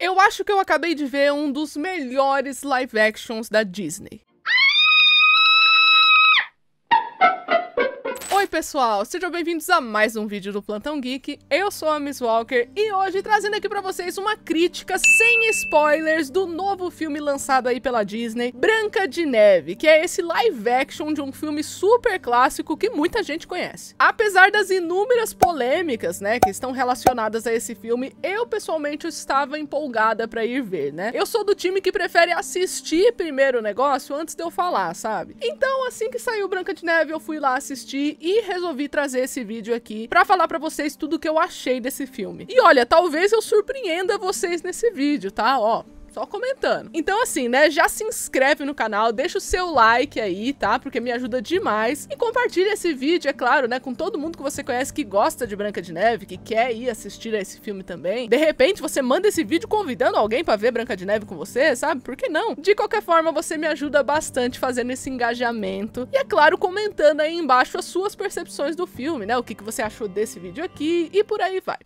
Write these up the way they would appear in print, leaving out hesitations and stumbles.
Eu acho que eu acabei de ver um dos melhores live actions da Disney. Oi pessoal, sejam bem-vindos a mais um vídeo do Plantão Geek. Eu sou a Miss Walker e hoje trazendo aqui pra vocês uma crítica sem spoilers do novo filme lançado aí pela Disney, Branca de Neve, que é esse live action de um filme super clássico que muita gente conhece. Apesar das inúmeras polêmicas, né, que estão relacionadas a esse filme, eu pessoalmente estava empolgada pra ir ver, né? Eu sou do time que prefere assistir primeiro o negócio antes de eu falar, sabe? Então, assim que saiu Branca de Neve, eu fui lá assistir e resolvi trazer esse vídeo aqui pra falar pra vocês tudo o que eu achei desse filme. E olha, talvez eu surpreenda vocês nesse vídeo, tá? Ó, só comentando. Então assim, né, já se inscreve no canal, deixa o seu like aí, tá? Porque me ajuda demais. E compartilha esse vídeo, é claro, né, com todo mundo que você conhece que gosta de Branca de Neve, que quer ir assistir a esse filme também. De repente, você manda esse vídeo convidando alguém pra ver Branca de Neve com você, sabe? Por que não? De qualquer forma, você me ajuda bastante fazendo esse engajamento. E é claro, comentando aí embaixo as suas percepções do filme, né? O que você achou desse vídeo aqui e por aí vai.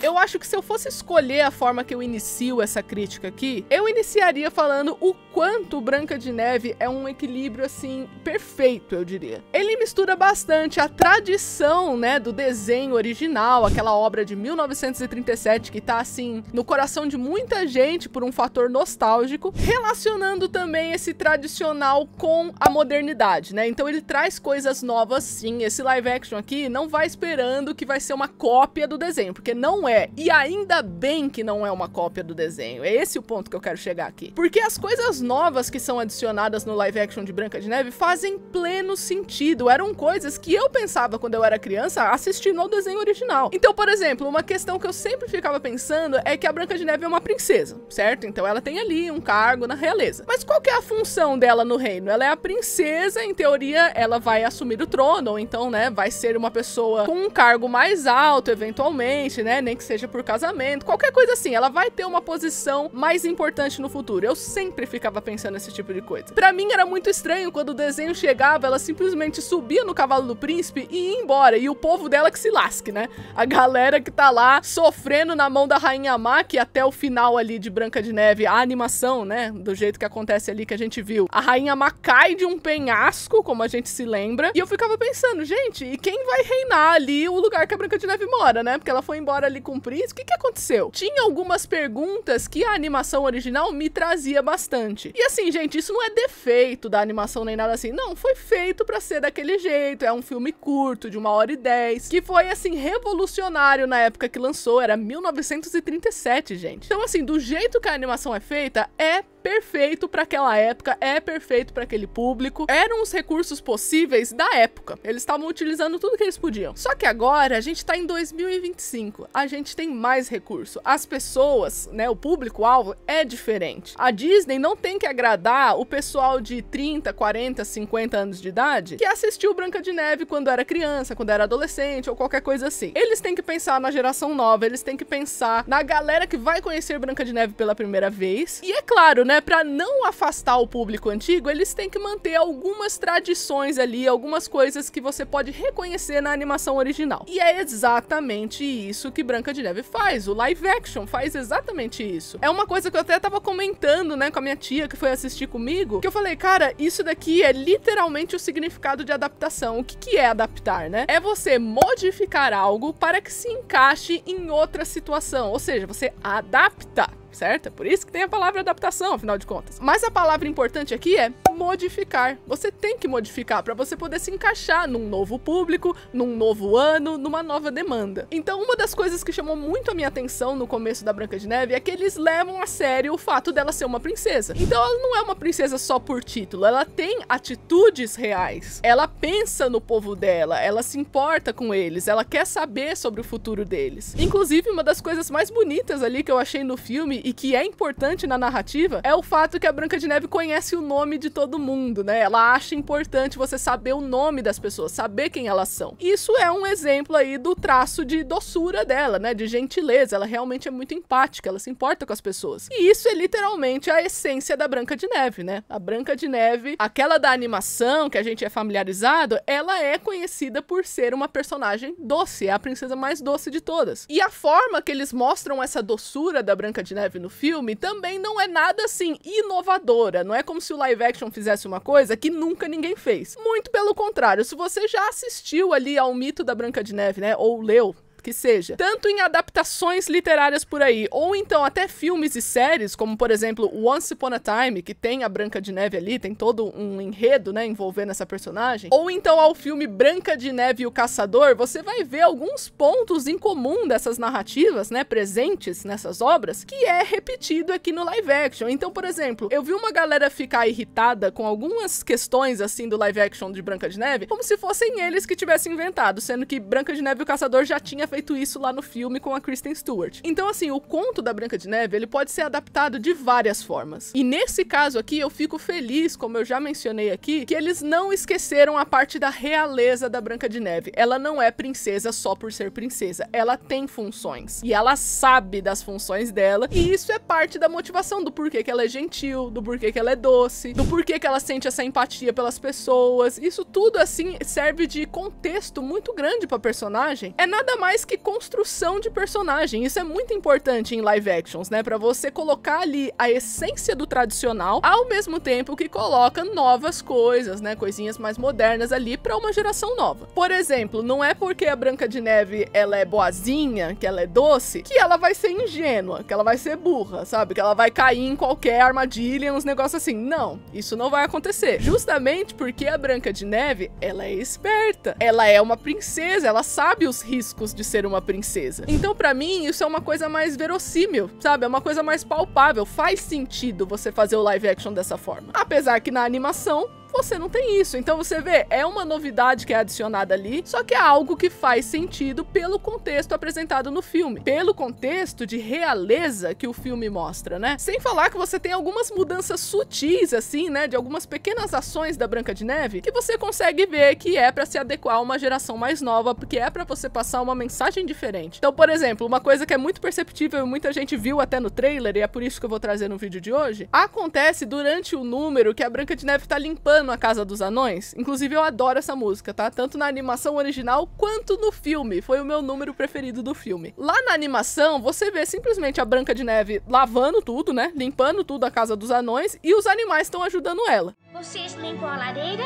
Eu acho que se eu fosse escolher a forma que eu inicio essa crítica aqui, eu iniciaria falando o quanto Branca de Neve é um equilíbrio, assim, perfeito, eu diria. Ele mistura bastante a tradição, né, do desenho original, aquela obra de 1937 que tá, assim, no coração de muita gente por um fator nostálgico, relacionando também esse tradicional com a modernidade, né? Então ele traz coisas novas, sim. Esse live action aqui não vai esperando que vai ser uma cópia do desenho, porque não é. E ainda bem que não é uma cópia do desenho. É esse o ponto que eu quero chegar aqui. Porque as coisas novas que são adicionadas no live action de Branca de Neve fazem pleno sentido. Eram coisas que eu pensava quando eu era criança assistindo ao desenho original. Então, por exemplo, uma questão que eu sempre ficava pensando é que a Branca de Neve é uma princesa, certo? Então ela tem ali um cargo na realeza. Mas qual que é a função dela no reino? Ela é a princesa, em teoria ela vai assumir o trono, ou então, né, vai ser uma pessoa com um cargo mais alto, eventualmente, né, nem que seja por casamento, qualquer coisa assim, ela vai ter uma posição mais importante no futuro. Eu sempre ficava pensando nesse tipo de coisa. Pra mim era muito estranho quando o desenho chegava, ela simplesmente subia no cavalo do príncipe e ia embora, e o povo dela que se lasque, né? A galera que tá lá sofrendo na mão da Rainha Má, que até o final ali de Branca de Neve, a animação, né, do jeito que acontece ali que a gente viu, a Rainha Má cai de um penhasco, como a gente se lembra, e eu ficava pensando, gente, e quem vai reinar ali o lugar que a Branca de Neve mora, né? Porque ela foi embora ali com o príncipe. O que aconteceu? Tinha algumas perguntas que a animação original me trazia bastante. E assim, gente, isso não é defeito da animação nem nada assim. Não, foi feito pra ser daquele jeito. É um filme curto, de 1h10, que foi, assim, revolucionário na época que lançou. Era 1937, gente. Então, assim, do jeito que a animação é feita, é perfeito para aquela época, é perfeito para aquele público. Eram os recursos possíveis da época. Eles estavam utilizando tudo que eles podiam. Só que agora a gente tá em 2025. A gente tem mais recurso. As pessoas, né, o público-alvo é diferente. A Disney não tem que agradar o pessoal de 30, 40, 50 anos de idade que assistiu Branca de Neve quando era criança, quando era adolescente ou qualquer coisa assim. Eles têm que pensar na geração nova, eles têm que pensar na galera que vai conhecer Branca de Neve pela primeira vez. E é claro, né, para não afastar o público antigo, eles têm que manter algumas tradições ali, algumas coisas que você pode reconhecer na animação original. E é exatamente isso que Branca de Neve faz, o live action faz exatamente isso. É uma coisa que eu até tava comentando, né, com a minha tia que foi assistir comigo, que eu falei, cara, isso daqui é literalmente o significado de adaptação. O que que é adaptar, né? É você modificar algo para que se encaixe em outra situação, ou seja, você adapta, certo? É por isso que tem a palavra adaptação, afinal de contas. Mas a palavra importante aqui é modificar. Você tem que modificar para você poder se encaixar num novo público, num novo ano, numa nova demanda. Então, uma das coisas que chamou muito a minha atenção no começo da Branca de Neve é que eles levam a sério o fato dela ser uma princesa. Então, ela não é uma princesa só por título, ela tem atitudes reais. Ela pensa no povo dela, ela se importa com eles, ela quer saber sobre o futuro deles. Inclusive, uma das coisas mais bonitas ali que eu achei no filme e que é importante na narrativa é o fato que a Branca de Neve conhece o nome de todos todo mundo, né? Ela acha importante você saber o nome das pessoas, saber quem elas são. Isso é um exemplo aí do traço de doçura dela, né? De gentileza. Ela realmente é muito empática, ela se importa com as pessoas. E isso é literalmente a essência da Branca de Neve, né? A Branca de Neve, aquela da animação que a gente é familiarizado, ela é conhecida por ser uma personagem doce, é a princesa mais doce de todas. E a forma que eles mostram essa doçura da Branca de Neve no filme também não é nada assim inovadora, não é como se o live action fizesse uma coisa que nunca ninguém fez. Muito pelo contrário, se você já assistiu ali ao mito da Branca de Neve, né, ou leu, que seja, tanto em adaptações literárias por aí, ou então até filmes e séries, como por exemplo Once Upon a Time, que tem a Branca de Neve ali, tem todo um enredo, né, envolvendo essa personagem, ou então ao filme Branca de Neve e o Caçador, você vai ver alguns pontos em comum dessas narrativas, né, presentes nessas obras, que é repetido aqui no live action. Então, por exemplo, eu vi uma galera ficar irritada com algumas questões, assim, do live action de Branca de Neve, como se fossem eles que tivessem inventado, sendo que Branca de Neve e o Caçador já tinha feito isso lá no filme com a Kristen Stewart. Então, assim, o conto da Branca de Neve, ele pode ser adaptado de várias formas. E nesse caso aqui, eu fico feliz, como eu já mencionei aqui, que eles não esqueceram a parte da realeza da Branca de Neve. Ela não é princesa só por ser princesa. Ela tem funções. E ela sabe das funções dela. E isso é parte da motivação do porquê que ela é gentil, do porquê que ela é doce, do porquê que ela sente essa empatia pelas pessoas. Isso tudo, assim, serve de contexto muito grande pra personagem. É nada mais que construção de personagem. Isso é muito importante em live actions, né? Pra você colocar ali a essência do tradicional, ao mesmo tempo que coloca novas coisas, né? Coisinhas mais modernas ali pra uma geração nova. Por exemplo, não é porque a Branca de Neve, ela é boazinha, que ela é doce, que ela vai ser ingênua, que ela vai ser burra, sabe? Que ela vai cair em qualquer armadilha, uns negócios assim. Não, isso não vai acontecer. Justamente porque a Branca de Neve, ela é esperta. Ela é uma princesa, ela sabe os riscos de ser uma princesa. Então, pra mim, isso é uma coisa mais verossímil, sabe? É uma coisa mais palpável. Faz sentido você fazer o live action dessa forma. Apesar que na animação você não tem isso. Então você vê, é uma novidade que é adicionada ali, só que é algo que faz sentido pelo contexto apresentado no filme, pelo contexto de realeza que o filme mostra, né? Sem falar que você tem algumas mudanças sutis, assim, né, de algumas pequenas ações da Branca de Neve, que você consegue ver que é pra se adequar a uma geração mais nova, porque é pra você passar uma mensagem diferente. Então, por exemplo, uma coisa que é muito perceptível e muita gente viu até no trailer, e é por isso que eu vou trazer no vídeo de hoje, acontece durante o número que a Branca de Neve tá limpando a Casa dos Anões. Inclusive, eu adoro essa música, tá? Tanto na animação original, quanto no filme. Foi o meu número preferido do filme. Lá na animação, você vê simplesmente a Branca de Neve lavando tudo, né? Limpando tudo a Casa dos Anões, e os animais estão ajudando ela. Vocês limpam a lareira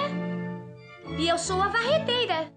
e eu sou a varreteira.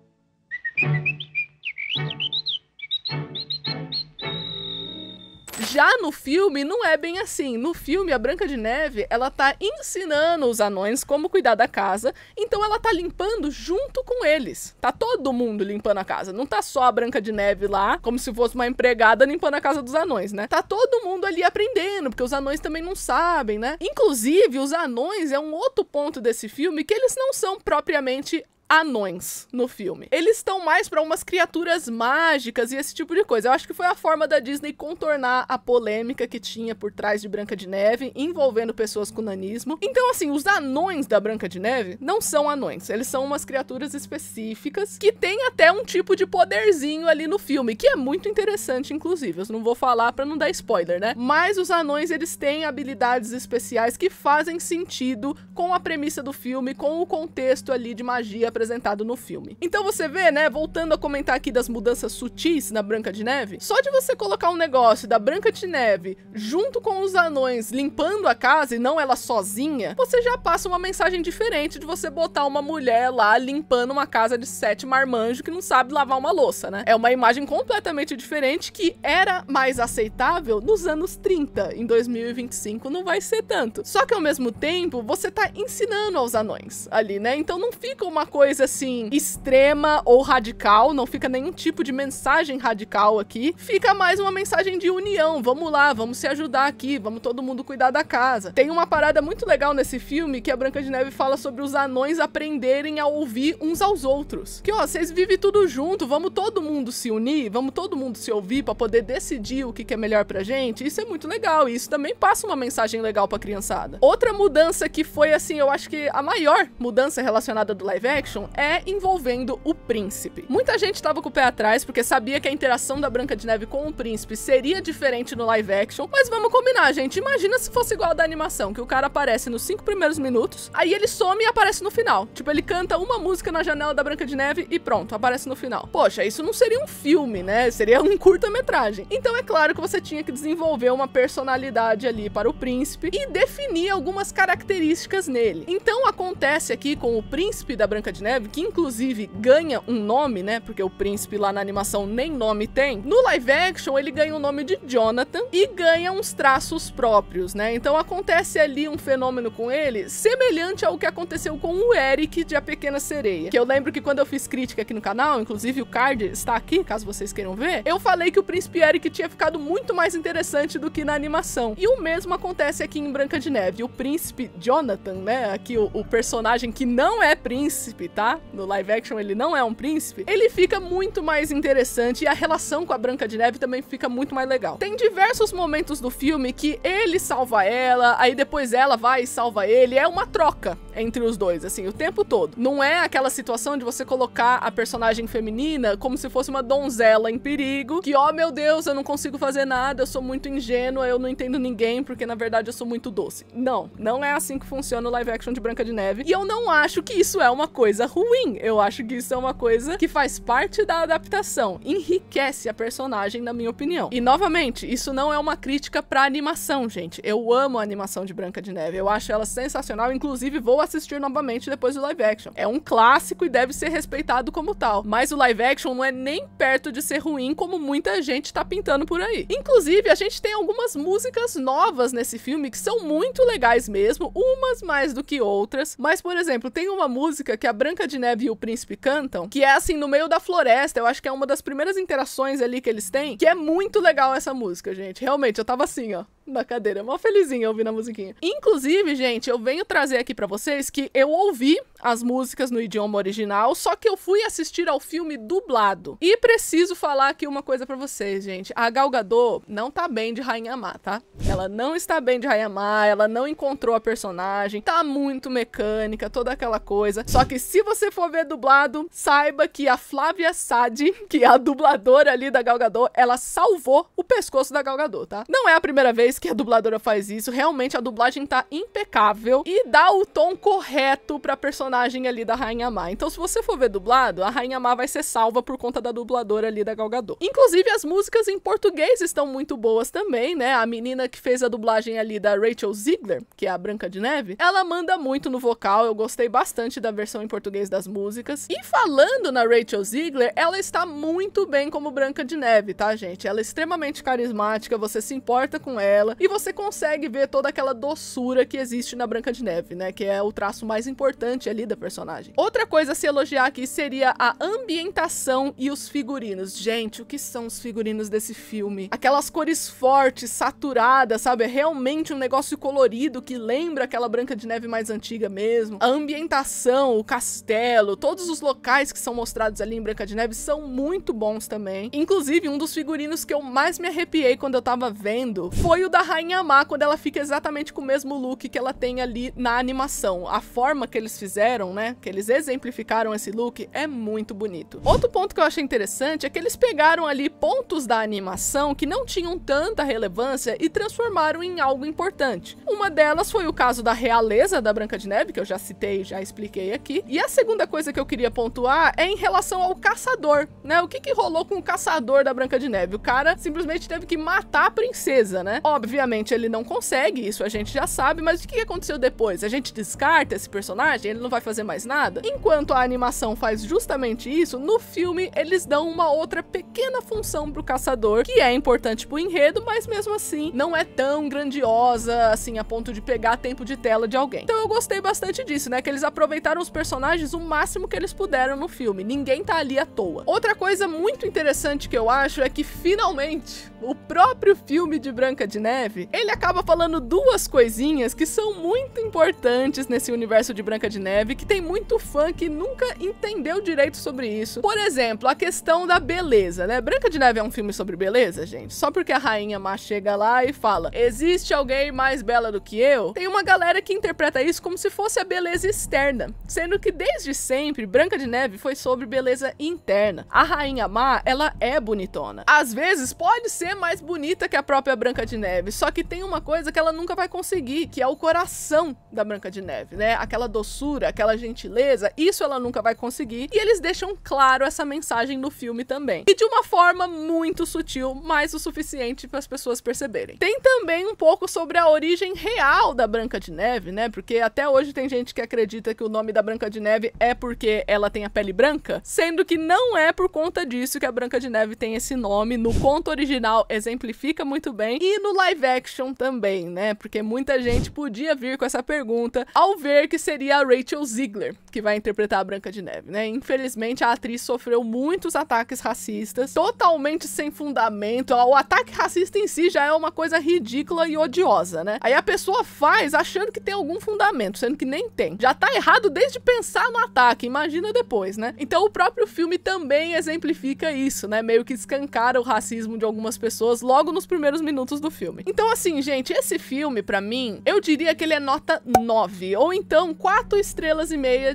Já no filme, não é bem assim. No filme, a Branca de Neve, ela tá ensinando os anões como cuidar da casa, então ela tá limpando junto com eles. Tá todo mundo limpando a casa. Não tá só a Branca de Neve lá, como se fosse uma empregada limpando a casa dos anões, né? Tá todo mundo ali aprendendo, porque os anões também não sabem, né? Inclusive, os anões é um outro ponto desse filme que eles não são propriamente anões no filme. Eles estão mais pra umas criaturas mágicas e esse tipo de coisa. Eu acho que foi a forma da Disney contornar a polêmica que tinha por trás de Branca de Neve, envolvendo pessoas com nanismo. Então, assim, os anões da Branca de Neve não são anões. Eles são umas criaturas específicas que têm até um tipo de poderzinho ali no filme, que é muito interessante, inclusive. Eu não vou falar pra não dar spoiler, né? Mas os anões, eles têm habilidades especiais que fazem sentido com a premissa do filme, com o contexto ali de magia apresentado no filme. Então você vê, né, voltando a comentar aqui das mudanças sutis na Branca de Neve, só de você colocar um negócio da Branca de Neve junto com os anões limpando a casa e não ela sozinha, você já passa uma mensagem diferente de você botar uma mulher lá limpando uma casa de 7 marmanjos que não sabe lavar uma louça, né? É uma imagem completamente diferente que era mais aceitável nos anos 30. Em 2025 não vai ser tanto. Só que ao mesmo tempo, você tá ensinando aos anões ali, né? Então não fica uma coisa coisa assim extrema ou radical, não fica nenhum tipo de mensagem radical aqui, fica mais uma mensagem de união. Vamos lá, vamos se ajudar aqui, vamos todo mundo cuidar da casa. Tem uma parada muito legal nesse filme que a Branca de Neve fala sobre os anões aprenderem a ouvir uns aos outros. Que ó, vocês vivem tudo junto, vamos todo mundo se unir, vamos todo mundo se ouvir pra poder decidir o que é melhor pra gente. Isso é muito legal e isso também passa uma mensagem legal pra criançada. Outra mudança que foi assim, eu acho que a maior mudança relacionada do live action é envolvendo o príncipe. Muita gente tava com o pé atrás porque sabia que a interação da Branca de Neve com o príncipe seria diferente no live action, mas vamos combinar, gente. Imagina se fosse igual a da animação, que o cara aparece nos 5 primeiros minutos, aí ele some e aparece no final. Tipo, ele canta uma música na janela da Branca de Neve e pronto, aparece no final. Poxa, isso não seria um filme, né? Seria um curta-metragem. Então é claro que você tinha que desenvolver uma personalidade ali para o príncipe e definir algumas características nele. Então acontece aqui com o príncipe da Branca de Neve, que inclusive ganha um nome, né? Porque o príncipe lá na animação nem nome tem. No live action ele ganha o nome de Jonathan e ganha uns traços próprios, né? Então acontece ali um fenômeno com ele semelhante ao que aconteceu com o Eric de A Pequena Sereia. Que eu lembro que quando eu fiz crítica aqui no canal, inclusive o card está aqui, caso vocês queiram ver, eu falei que o príncipe Eric tinha ficado muito mais interessante do que na animação. E o mesmo acontece aqui em Branca de Neve. O príncipe Jonathan, né? Aqui o personagem que não é príncipe, tá? No live action ele não é um príncipe. Ele fica muito mais interessante e a relação com a Branca de Neve também fica muito mais legal. Tem diversos momentos do filme que ele salva ela, aí depois ela vai e salva ele. É uma troca entre os dois, assim, o tempo todo. Não é aquela situação de você colocar a personagem feminina como se fosse uma donzela em perigo, que, ó, meu Deus, eu não consigo fazer nada, eu sou muito ingênua, eu não entendo ninguém, porque na verdade eu sou muito doce. Não, não é assim que funciona o live action de Branca de Neve. E eu não acho que isso é uma coisa ruim. Eu acho que isso é uma coisa que faz parte da adaptação. Enriquece a personagem, na minha opinião. E, novamente, isso não é uma crítica pra animação, gente. Eu amo a animação de Branca de Neve. Eu acho ela sensacional. Inclusive, vou assistir novamente depois do live action. É um clássico e deve ser respeitado como tal. Mas o live action não é nem perto de ser ruim, como muita gente tá pintando por aí. Inclusive, a gente tem algumas músicas novas nesse filme que são muito legais mesmo, umas mais do que outras. Mas, por exemplo, tem uma música que a Branca de Neve e o príncipe cantam, que é assim, no meio da floresta. Eu acho que é uma das primeiras interações ali que eles têm, que é muito legal essa música, gente. Realmente, eu tava assim, ó, na cadeira, mó felizinha ouvindo a musiquinha. Inclusive, gente, eu venho trazer aqui pra vocês que eu ouvi as músicas no idioma original, só que eu fui assistir ao filme dublado. E preciso falar aqui uma coisa pra vocês, gente. A Gal Gadot não tá bem de Rainha Má, tá? Ela não está bem de Rainha Má, ela não encontrou a personagem, tá muito mecânica, toda aquela coisa. Só que se você for ver dublado, saiba que a Flávia Sadi, que é a dubladora ali da Gal Gadot, ela salvou o pescoço da Gal Gadot, tá? Não é a primeira vez que a dubladora faz isso, realmente a dublagem tá impecável e dá o tom correto pra personagem ali da Rainha Má. Então, se você for ver dublado, a Rainha Má vai ser salva por conta da dubladora ali da Gal Gadot. Inclusive, as músicas em português estão muito boas também, né? A menina que fez a dublagem ali da Rachel Ziegler, que é a Branca de Neve, ela manda muito no vocal, eu gostei bastante da versão em português das músicas. E falando na Rachel Ziegler, ela está muito bem como Branca de Neve, tá, gente? Ela é extremamente carismática, você se importa com ela e você consegue ver toda aquela doçura que existe na Branca de Neve, né? Que é o traço mais importante ali da personagem. Outra coisa a se elogiar aqui seria a ambientação e os figurinos. Gente, o que são os figurinos desse filme? Aquelas cores fortes, saturadas, sabe? É realmente um negócio colorido que lembra aquela Branca de Neve mais antiga mesmo. A ambientação, o castelo, todos os locais que são mostrados ali em Branca de Neve são muito bons também. Inclusive, um dos figurinos que eu mais me arrepiei quando eu tava vendo foi o da Rainha Má, quando ela fica exatamente com o mesmo look que ela tem ali na animação. A forma que eles fizeram, né, que eles exemplificaram esse look é muito bonito. Outro ponto que eu achei interessante é que eles pegaram ali pontos da animação que não tinham tanta relevância e transformaram em algo importante. Uma delas foi o caso da realeza da Branca de Neve, que eu já citei, já expliquei aqui. E a segunda coisa que eu queria pontuar é em relação ao caçador, né? O que rolou com o caçador da Branca de Neve? O cara simplesmente teve que matar a princesa, né? Óbvio Obviamente ele não consegue, isso a gente já sabe, mas o que aconteceu depois? A gente descarta esse personagem, ele não vai fazer mais nada? Enquanto a animação faz justamente isso, no filme eles dão uma outra pequena função pro caçador, que é importante pro enredo, mas mesmo assim não é tão grandiosa assim a ponto de pegar tempo de tela de alguém. Então eu gostei bastante disso, né, que eles aproveitaram os personagens o máximo que eles puderam no filme, ninguém tá ali à toa. Outra coisa muito interessante que eu acho é que finalmente o próprio filme de Branca de Neve, ele acaba falando duas coisinhas que são muito importantes nesse universo de Branca de Neve, que tem muito fã que nunca entendeu direito sobre isso. Por exemplo, a questão da beleza, né? Branca de Neve é um filme sobre beleza, gente? Só porque a rainha má chega lá e fala, existe alguém mais bela do que eu? Tem uma galera que interpreta isso como se fosse a beleza externa, sendo que desde sempre Branca de Neve foi sobre beleza interna. A rainha má, ela é bonitona. Às vezes pode ser mais bonita que a própria Branca de Neve, só que tem uma coisa que ela nunca vai conseguir, que é o coração da Branca de Neve, né? Aquela doçura, aquela gentileza, isso ela nunca vai conseguir, e eles deixam claro essa mensagem no filme também. E de uma forma muito sutil, mas o suficiente para as pessoas perceberem. Tem também um pouco sobre a origem real da Branca de Neve, né? Porque até hoje tem gente que acredita que o nome da Branca de Neve é porque ela tem a pele branca, sendo que não é por conta disso que a Branca de Neve tem esse nome. No conto original exemplifica muito bem, e no live action também, né? Porque muita gente podia vir com essa pergunta ao ver que seria a Rachel Zegler que vai interpretar a Branca de Neve, né? Infelizmente a atriz sofreu muitos ataques racistas, totalmente sem fundamento. O ataque racista em si já é uma coisa ridícula e odiosa, né? Aí a pessoa faz achando que tem algum fundamento, sendo que nem tem. Já tá errado desde pensar no ataque, imagina depois, né? Então o próprio filme também exemplifica isso, né? Meio que escancara o racismo de algumas pessoas logo nos primeiros minutos do filme. Então assim, gente, esse filme pra mim, eu diria que ele é nota 9, ou então 4,5 estrelas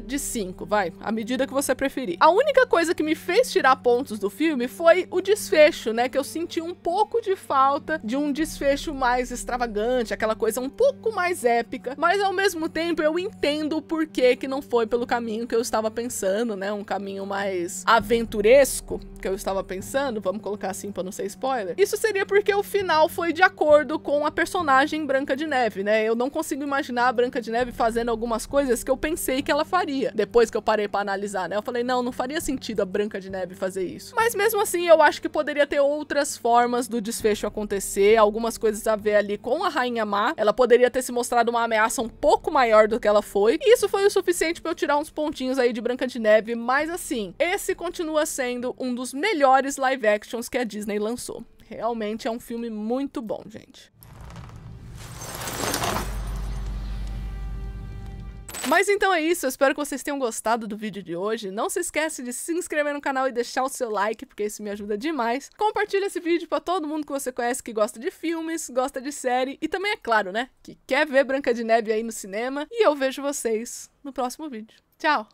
de 5, vai, à medida que você preferir. A única coisa que me fez tirar pontos do filme foi o desfecho, né? Que eu senti um pouco de falta de um desfecho mais extravagante, aquela coisa um pouco mais épica, mas ao mesmo tempo eu entendo o porquê que não foi pelo caminho que eu estava pensando, né? Um caminho mais aventuresco que eu estava pensando, vamos colocar assim pra não ser spoiler. Isso seria porque o final foi de acordo com a personagem Branca de Neve, né? Eu não consigo imaginar a Branca de Neve fazendo algumas coisas que eu pensei que ela faria, depois que eu parei pra analisar, né? Eu falei, não faria sentido a Branca de Neve fazer isso. Mas mesmo assim, eu acho que poderia ter outras formas do desfecho acontecer, algumas coisas a ver ali com a Rainha Má. Ela poderia ter se mostrado uma ameaça um pouco maior do que ela foi. E isso foi o suficiente pra eu tirar uns pontinhos aí de Branca de Neve, mas assim, esse continua sendo um dos melhores live actions que a Disney lançou. Realmente é um filme muito bom, gente. Mas então é isso, eu espero que vocês tenham gostado do vídeo de hoje. Não se esquece de se inscrever no canal e deixar o seu like, porque isso me ajuda demais. Compartilha esse vídeo pra todo mundo que você conhece que gosta de filmes, gosta de série e também, é claro, né, que quer ver Branca de Neve aí no cinema. E eu vejo vocês no próximo vídeo. Tchau!